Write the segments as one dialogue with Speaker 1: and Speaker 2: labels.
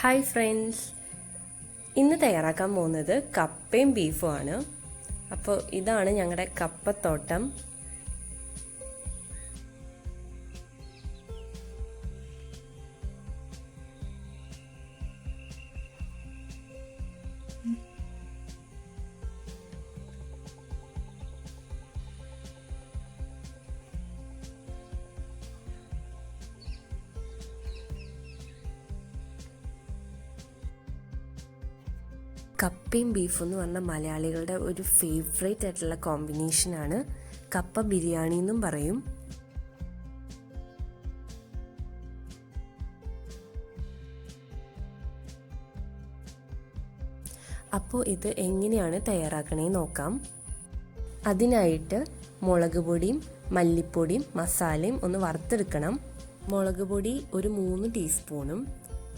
Speaker 1: Hi friends, ഇന്ന് തയ്യാറാക്കാൻ പോകുന്നത് കപ്പയും ബീഫും ആണ്. അപ്പോൾ ഇതാണ് ഞങ്ങളുടെ കപ്പത്തോട്ടം. കപ്പയും ബീഫും എന്ന് പറഞ്ഞാൽ മലയാളികളുടെ ഒരു ഫേവറേറ്റ് ആയിട്ടുള്ള കോമ്പിനേഷനാണ്. കപ്പ ബിരിയാണി എന്നും പറയും. അപ്പോൾ ഇത് എങ്ങനെയാണ് തയ്യാറാക്കണേന്ന് നോക്കാം. അതിനായിട്ട് മുളക് പൊടിയും മല്ലിപ്പൊടിയും മസാലയും ഒന്ന് വറുത്തെടുക്കണം. മുളക് പൊടി ഒരു 3 ടീസ്പൂണും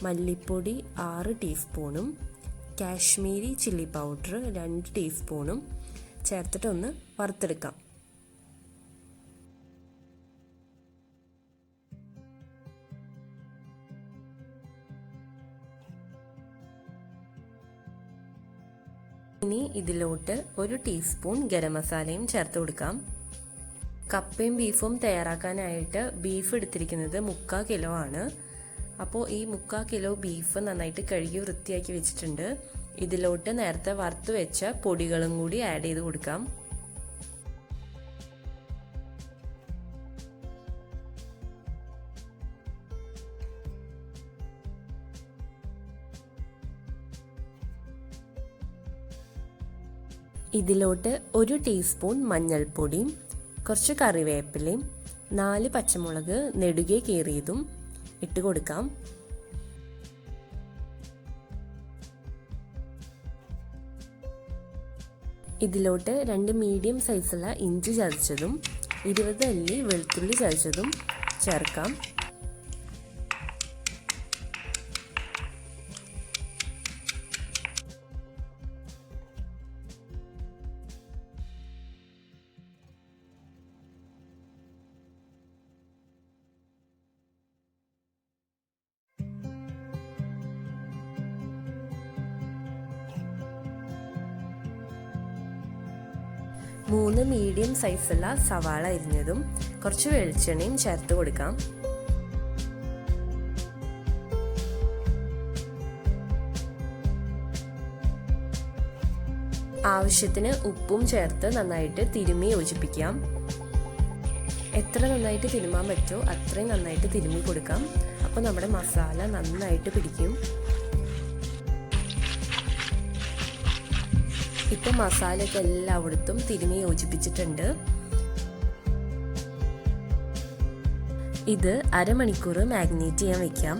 Speaker 1: മല്ലിപ്പൊടി 6 ടീസ്പൂണും കാശ്മീരി ചില്ലി പൗഡർ 2 ടീസ്പൂണും ചേർത്തിട്ട് ഒന്ന് വറുത്തെടുക്കാം. ഇനി ഇതിലോട്ട് 1 ടീസ്പൂൺ ഗരം മസാലയും ചേർത്ത് കൊടുക്കാം. കപ്പയും ബീഫും തയ്യാറാക്കാനായിട്ട് ബീഫ് എടുത്തിരിക്കുന്നത് 3/4 കിലോ ആണ്. അപ്പോൾ ഈ 3/4 കിലോ ബീഫ് നന്നായിട്ട് കഴുകി വൃത്തിയാക്കി വെച്ചിട്ടുണ്ട്. ഇതിലോട്ട് നേരത്തെ വറുത്ത് വെച്ച പൊടികളും കൂടി ആഡ് ചെയ്ത് കൊടുക്കാം. ഇതിലോട്ട് 1 ടീസ്പൂൺ മഞ്ഞൾപ്പൊടിയും കുറച്ച് കറിവേപ്പിലയും 4 പച്ചമുളക് നെടുകെ കീറിയതും ഇട്ട് കൊടുക്കാം. ഇതിലോട്ട് 2 മീഡിയം സൈസുള്ള ഇഞ്ചി ചതച്ചതും 20 അല്ലി വെളുത്തുള്ളി ചതച്ചതും ചേർക്കാം. മൂന്ന് മീഡിയം സൈസുള്ള സവാള അരിഞ്ഞതും കുറച്ച് വെളിച്ചെണ്ണയും ചേർത്ത് കൊടുക്കാം. ആവശ്യത്തിന് ഉപ്പും ചേർത്ത് നന്നായിട്ട് തിരുമ്മി യോജിപ്പിക്കാം. എത്ര നന്നായിട്ട് തിരുമാൻ പറ്റുമോ അത്രയും നന്നായിട്ട് തിരുമ്മി കൊടുക്കാം. അപ്പോൾ നമ്മുടെ മസാല നന്നായിട്ട് പിടിക്കും. ഇപ്പം മസാലയൊക്കെ എല്ലായിടത്തും തിരുമ്മി യോജിപ്പിച്ചിട്ടുണ്ട്. ഇത് അരമണിക്കൂർ മാഗ്നേറ്റ് ചെയ്യാൻ വെക്കാം.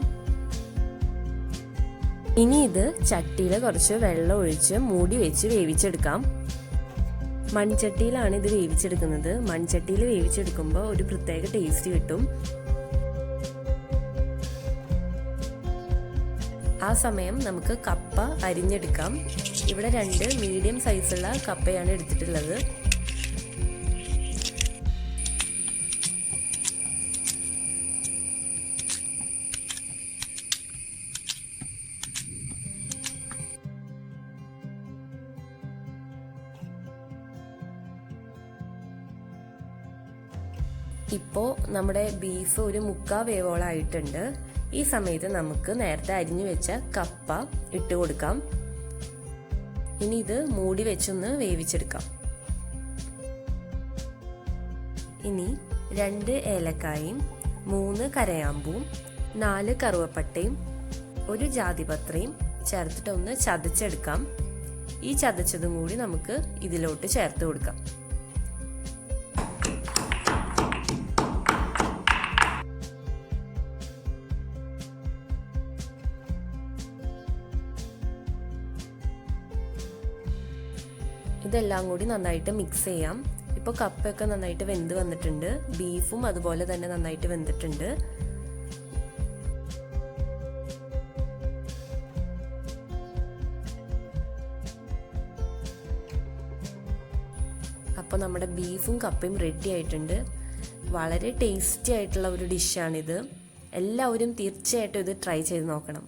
Speaker 1: ഇനി ഇത് ചട്ടിയിൽ കുറച്ച് വെള്ളം ഒഴിച്ച് മൂടി വെച്ച് വേവിച്ചെടുക്കാം. മൺചട്ടിയിലാണ് ഇത് വേവിച്ചെടുക്കുന്നത്. മൺചട്ടിയിൽ വേവിച്ചെടുക്കുമ്പോൾ ഒരു പ്രത്യേക ടേസ്റ്റ് കിട്ടും. ആ സമയം നമുക്ക് കപ്പ അരിഞ്ഞെടുക്കാം. ഇവിടെ 2 മീഡിയം സൈസുള്ള കപ്പയാണ് എടുത്തിട്ടുള്ളത്. ഇപ്പോൾ നമ്മുടെ ബീഫ് ഒരു 3/4 വേവോളായിട്ടുണ്ട്. ഈ സമയത്ത് നമുക്ക് നേരത്തെ അരിഞ്ഞു വെച്ച കപ്പ ഇട്ട് കൊടുക്കാം. ഇനി ഇത് മൂടി വെച്ചൊന്ന് വേവിച്ചെടുക്കാം. ഇനി 2 ഏലക്കായും 3 കരയാമ്പൂവും 4 കറുവപ്പട്ടയും 1 ജാതിപത്രയും ചേർത്തിട്ട് ഒന്ന് ചതച്ചെടുക്കാം. ഈ ചതച്ചതും കൂടി നമുക്ക് ഇതിലോട്ട് ചേർത്ത് കൊടുക്കാം. ഇതെല്ലാം കൂടി നന്നായിട്ട് മിക്സ് ചെയ്യാം. ഇപ്പോൾ കപ്പയൊക്കെ നന്നായിട്ട് വെന്ത് വന്നിട്ടുണ്ട്. ബീഫും അതുപോലെ തന്നെ നന്നായിട്ട് വെന്തിട്ടുണ്ട്. അപ്പോൾ നമ്മുടെ ബീഫും കപ്പയും റെഡി ആയിട്ടുണ്ട്. വളരെ ടേസ്റ്റി ആയിട്ടുള്ള ഒരു ഡിഷാണിത്. എല്ലാവരും തീർച്ചയായിട്ടും ഇത് ട്രൈ ചെയ്ത് നോക്കണം.